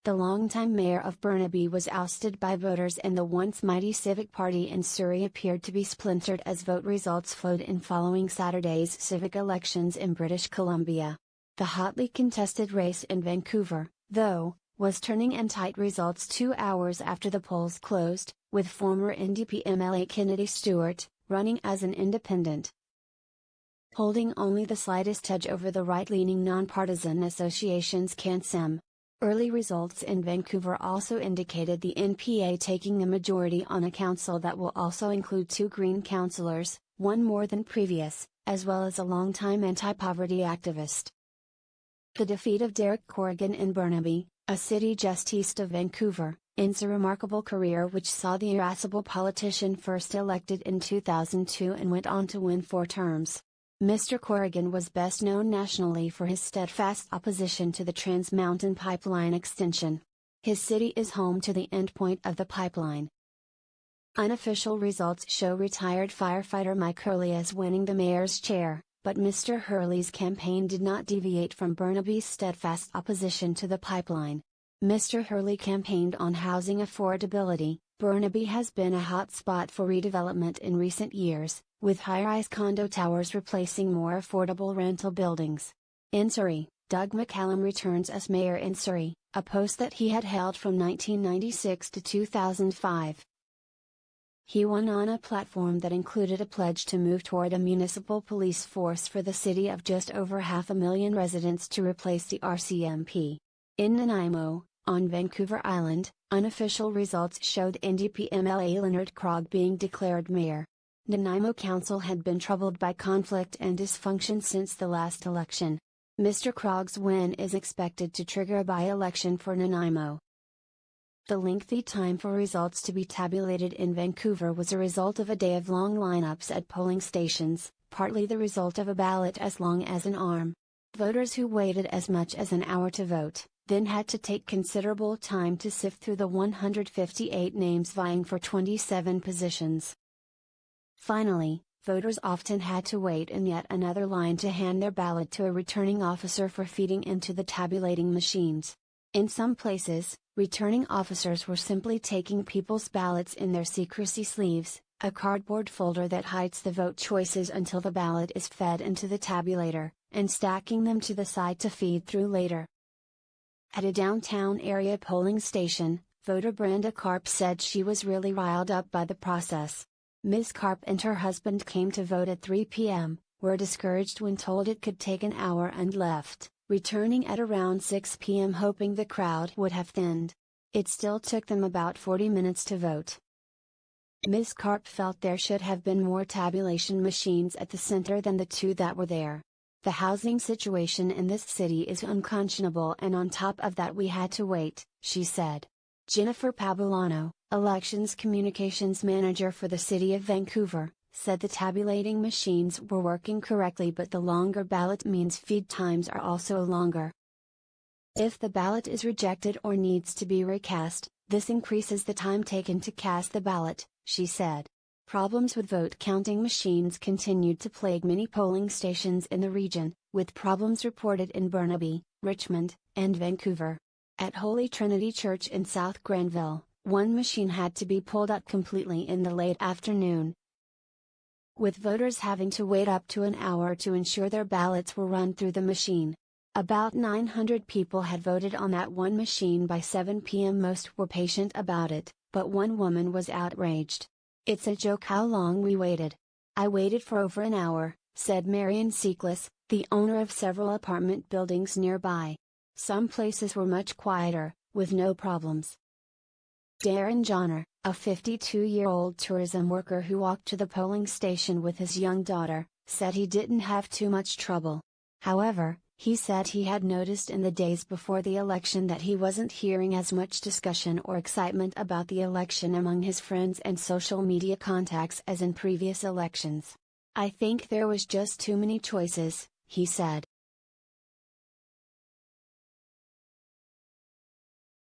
The longtime mayor of Burnaby was ousted by voters, and the once mighty Civic Party in Surrey appeared to be splintered as vote results flowed in following Saturday's civic elections in British Columbia. The hotly contested race in Vancouver, though, was turning in tight results 2 hours after the polls closed, with former NDP MLA Kenned.y Stewart running as an independent, holding only the slightest edge over the right-leaning Non-Partisan Association's CanSem. Early results in Vancouver also indicated the NPA taking a majority on a council that will also include 2 Green councillors, one more than previous, as well as a longtime anti-poverty activist. The defeat of Derek Corrigan in Burnaby, a city just east of Vancouver, ends a remarkable career which saw the irascible politician first elected in 2002 and went on to win 4 terms. Mr. Corrigan was best known nationally for his steadfast opposition to the Trans Mountain Pipeline extension. His city is home to the endpoint of the pipeline. Unofficial results show retired firefighter Mike Hurley as winning the mayor's chair, but Mr. Hurley's campaign did not deviate from Burnaby's steadfast opposition to the pipeline. Mr. Hurley campaigned on housing affordability. Burnaby has been a hot spot for redevelopment in recent years, with high-rise condo towers replacing more affordable rental buildings. In Surrey, Doug McCallum returns as mayor in Surrey, a post that he had held from 1996 to 2005. He won on a platform that included a pledge to move toward a municipal police force for the city of just over 500,000 residents to replace the RCMP. In Nanaimo, on Vancouver Island, unofficial results showed NDP MLA Leonard Krog being declared mayor. Nanaimo Council had been troubled by conflict and dysfunction since the last election. Mr. Krog's win is expected to trigger a by-election for Nanaimo. The lengthy time for results to be tabulated in Vancouver was a result of a day of long lineups at polling stations, partly the result of a ballot as long as an arm. Voters who waited as much as an hour to vote, then had to take considerable time to sift through the 158 names vying for 27 positions. Finally, voters often had to wait in yet another line to hand their ballot to a returning officer for feeding into the tabulating machines. In some places, returning officers were simply taking people's ballots in their secrecy sleeves, a cardboard folder that hides the vote choices until the ballot is fed into the tabulator, and stacking them to the side to feed through later. At a downtown area polling station, voter Brenda Karp said she was really riled up by the process. Ms. Karp and her husband came to vote at 3 p.m., were discouraged when told it could take an hour and left, returning at around 6 p.m. hoping the crowd would have thinned. It still took them about 40 minutes to vote. Ms. Karp felt there should have been more tabulation machines at the center than the 2 that were there. The housing situation in this city is unconscionable, and on top of that we had to wait, she said. Jennifer Pabulano, Elections Communications Manager for the City of Vancouver, said the tabulating machines were working correctly, but the longer ballot means feed times are also longer. If the ballot is rejected or needs to be recast, this increases the time taken to cast the ballot, she said. Problems with vote counting machines continued to plague many polling stations in the region, with problems reported in Burnaby, Richmond, and Vancouver. At Holy Trinity Church in South Granville, one machine had to be pulled out completely in the late afternoon, with voters having to wait up to an hour to ensure their ballots were run through the machine. About 900 people had voted on that one machine by 7 p.m. Most were patient about it, but one woman was outraged. "It's a joke how long we waited. I waited for over an hour," said Marion Seacless, the owner of several apartment buildings nearby. Some places were much quieter, with no problems. Darren Johnner, a 52-year-old tourism worker who walked to the polling station with his young daughter, said he didn't have too much trouble. However, he said he had noticed in the days before the election that he wasn't hearing as much discussion or excitement about the election among his friends and social media contacts as in previous elections. "I think there was just too many choices," he said.